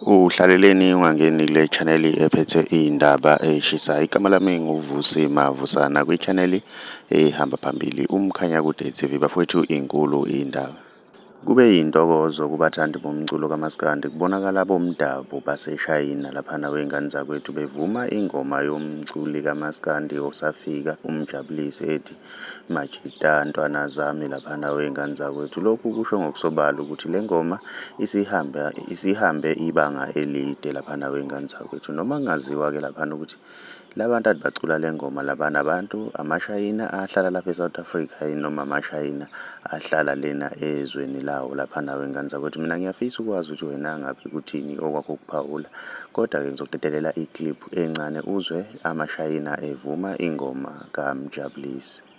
Uhlaleleni ungangeni kule channel ephethe iy'ndaba ey'shisayo. Igama lami nguVusi Mavusana kwi-channel ehamba phambili uMkhanyakude TV. Bafowethu inkulu indaba. Kube yintokozo kubathandi bomculo kaMaskandi kubonakala bomdabu baseShayina laphana wey'ngane zakwethu bevuma ingoma yomculi kaMaskandi osafika uMjabulisi ethi Majita ntwana zami laphana wey'ngane zakwethu. Lokhu kusho ngokusobala ukuthi le ngoma isihambe ibanga elide laphana wey'ngane zakwethu, noma kungaziwa-ke laphana ukuthi labantu ade bacula le ngoma labana abantu amaShayina ahlala lapha eSouth Africa noma amaShayina ahlala lena ezweni lawo laphana wey'ngane zakwethu. Mina ngiyafisa ukwazi ukuthi wena ngabe kuthini okwakho ukuphawula, kodwa-ke ngizokudedelela i-clip encane uzwe amaShayina evuma ingoma kaMjabulisi.